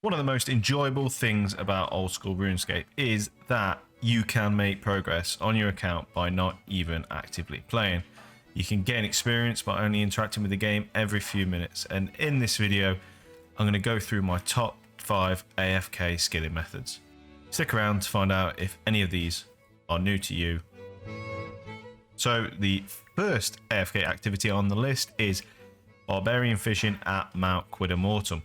One of the most enjoyable things about Old School Runescape is that you can make progress on your account by not even actively playing. You can gain experience by only interacting with the game every few minutes, and in this video I'm going to go through my top 5 AFK skilling methods. Stick around to find out if any of these are new to you. So the first AFK activity on the list is Barbarian Fishing at Mount Quidamortum.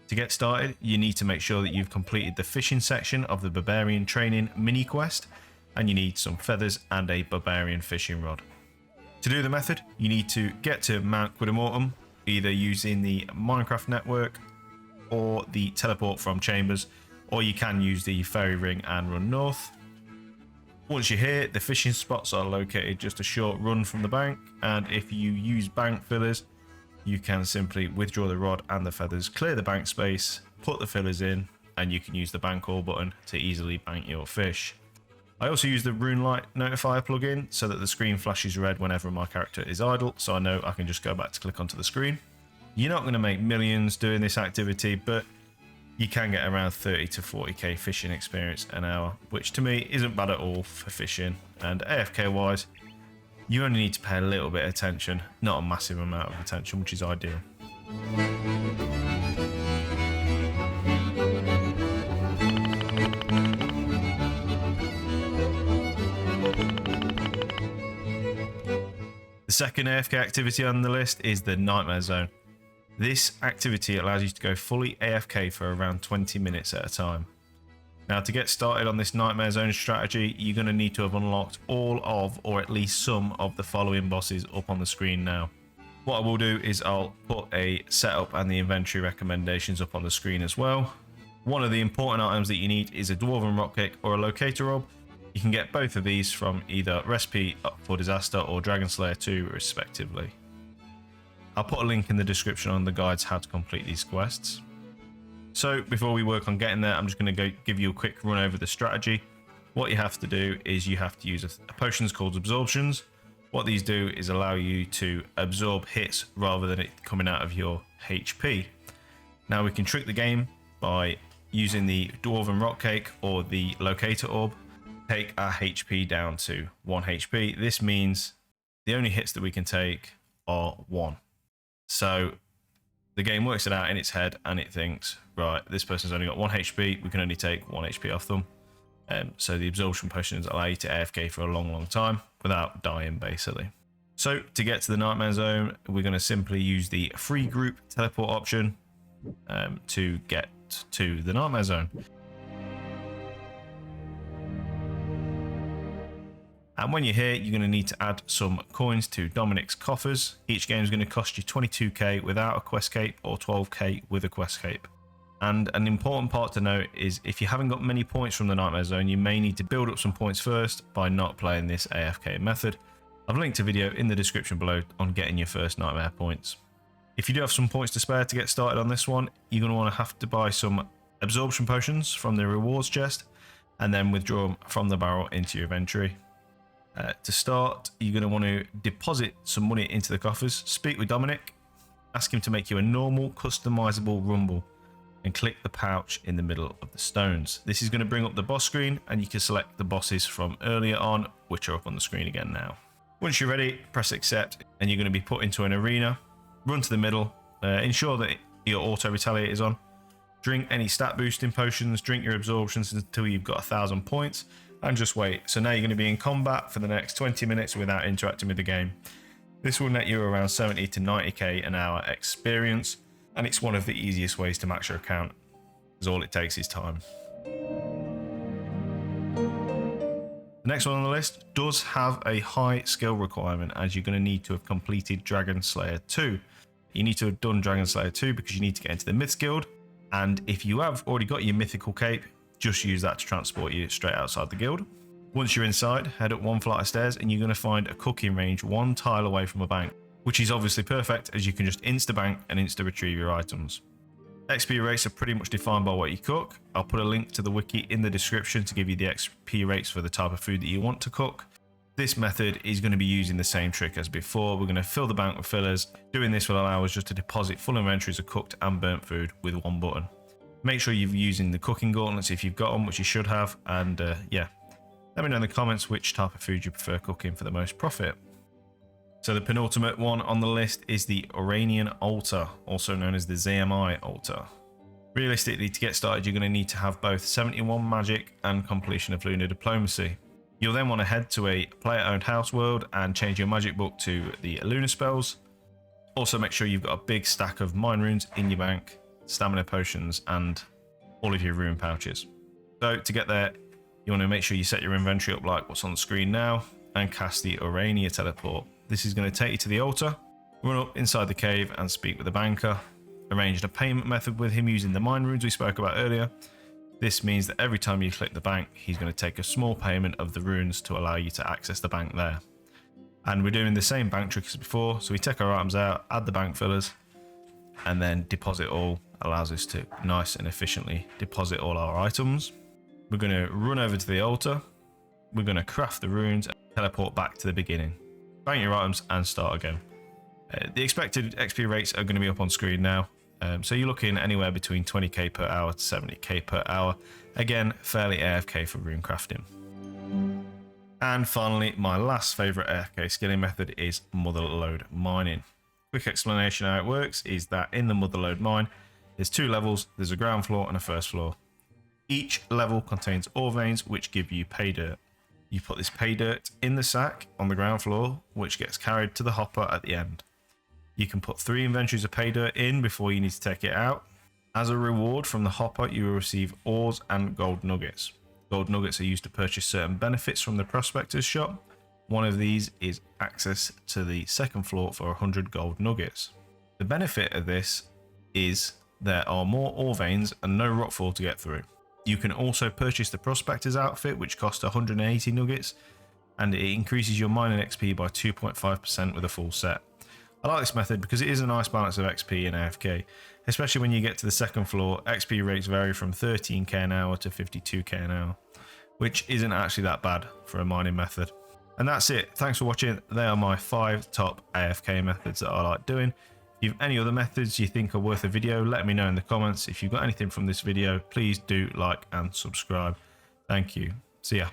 To get started, you need to make sure that you've completed the fishing section of the Barbarian Training mini quest, and you need some feathers and a Barbarian fishing rod. To do the method, you need to get to Mount Quidamortum either using the Minecraft network or the teleport from Chambers, or you can use the ferry ring and run north. Once you're here, the fishing spots are located just a short run from the bank, and if you use bank fillers, you can simply withdraw the rod and the feathers, clear the bank space, put the fillers in, and you can use the bank all button to easily bank your fish. I also use the Runelight notifier plugin so that the screen flashes red whenever my character is idle, so I know I can just go back to click onto the screen. You're not going to make millions doing this activity, but you can get around 30 to 40k fishing experience an hour, which to me isn't bad at all for fishing. And AFK wise, you only need to pay a little bit of attention, not a massive amount of attention, which is ideal. The second AFK activity on the list is the Nightmare Zone. This activity allows you to go fully AFK for around 20 minutes at a time. Now, to get started on this Nightmare Zone strategy, you're going to need to have unlocked all of, or at least some of, the following bosses up on the screen now. What I will do is I'll put a setup and the inventory recommendations up on the screen as well. One of the important items that you need is a Dwarven Rock Cake or a Locator Orb. You can get both of these from either Recipe for Disaster or Dragon Slayer 2 respectively. I'll put a link in the description on the guides how to complete these quests. So before we work on getting there, I'm just going to give you a quick run over the strategy. What you have to do is you have to use a potions called absorptions. What these do is allow you to absorb hits rather than it coming out of your HP. Now we can trick the game by using the Dwarven Rock Cake or the Locator Orb. Take our HP down to 1 HP. This means the only hits that we can take are 1. So the game works it out in its head and it thinks, right, this person's only got 1 HP, we can only take 1 HP off them. So the absorption potions allow you to AFK for a long time without dying, basically. So to get to the Nightmare Zone, we're going to simply use the free group teleport option to get to the Nightmare Zone. And when you're here, you're going to need to add some coins to Dominic's coffers. Each game is going to cost you 22k without a quest cape or 12k with a quest cape. And an important part to note is if you haven't got many points from the Nightmare Zone, you may need to build up some points first by not playing this AFK method. I've linked a video in the description below on getting your first Nightmare points. If you do have some points to spare to get started on this one, you're going to have to buy some absorption potions from the rewards chest and then withdraw them from the barrel into your inventory. To start, you're going to want to deposit some money into the coffers, speak with Dominic, ask him to make you a normal customizable rumble, and click the pouch in the middle of the stones. This is going to bring up the boss screen, and you can select the bosses from earlier on, which are up on the screen again now. Once you're ready, press accept, and you're going to be put into an arena. Run to the middle, ensure that your auto retaliate is on, drink any stat boosting potions, drink your absorptions until you've got 1,000 points, and just wait. So now you're going to be in combat for the next 20 minutes without interacting with the game. This will net you around 70 to 90k an hour experience, and it's one of the easiest ways to max your account, because all it takes is time. The next one on the list does have a high skill requirement, as you're going to need to have completed Dragon Slayer 2. You need to have done Dragon Slayer 2 because you need to get into the Myths Guild, and if you have already got your mythical cape, just use that to transport you straight outside the guild. Once you're inside, head up 1 flight of stairs and you're going to find a cooking range 1 tile away from a bank, which is obviously perfect as you can just insta bank and insta retrieve your items. XP rates are pretty much defined by what you cook. I'll put a link to the wiki in the description to give you the XP rates for the type of food that you want to cook. This method is going to be using the same trick as before. We're going to fill the bank with fillers. Doing this will allow us just to deposit full inventories of cooked and burnt food with 1 button. Make sure you're using the cooking gauntlets if you've got them, which you should have. And yeah, let me know in the comments which type of food you prefer cooking for the most profit. So the penultimate one on the list is the Iranian altar, also known as the ZMI altar. Realistically, to get started, you're going to need to have both 71 magic and completion of lunar diplomacy. You'll then want to head to a player-owned house world and change your magic book to the lunar spells. Also make sure you've got a big stack of mine runes in your bank, stamina potions, and all of your rune pouches. So to get there, you want to make sure you set your inventory up like what's on the screen now and cast the Urania teleport. This is going to take you to the altar, run up inside the cave and speak with the banker. Arranged a payment method with him using the mine runes we spoke about earlier. This means that every time you click the bank, he's going to take a small payment of the runes to allow you to access the bank there. And we're doing the same bank trick as before, so we take our items out, add the bank fillers, and then deposit all. Allows us to nice and efficiently deposit all our items. We're going to run over to the altar, we're going to craft the runes and teleport back to the beginning. Bank your items and start again. The expected XP rates are going to be up on screen now. So you're looking anywhere between 20k per hour to 70k per hour. Again, fairly AFK for rune crafting. And finally, my last favourite AFK skilling method is Motherlode mining. Quick explanation how it works is that in the Motherlode mine, there's two levels. There's a ground floor and a first floor. Each level contains ore veins which give you pay dirt. You put this pay dirt in the sack on the ground floor, which gets carried to the hopper at the end. You can put 3 inventories of pay dirt in before you need to take it out. As a reward from the hopper, you will receive ores and gold nuggets. Gold nuggets are used to purchase certain benefits from the prospector's shop. One of these is access to the second floor for 100 gold nuggets. The benefit of this is there are more ore veins and no rockfall to get through. You can also purchase the prospector's outfit, which costs 180 nuggets, and it increases your mining XP by 2.5% with a full set. I like this method because it is a nice balance of XP and AFK, especially when you get to the second floor. XP rates vary from 13k an hour to 52k an hour, which isn't actually that bad for a mining method. And that's it. Thanks for watching. They are my 5 top AFK methods that I like doing. If you have any other methods you think are worth a video, let me know in the comments. If you've got anything from this video, please do like and subscribe. Thank you. See ya.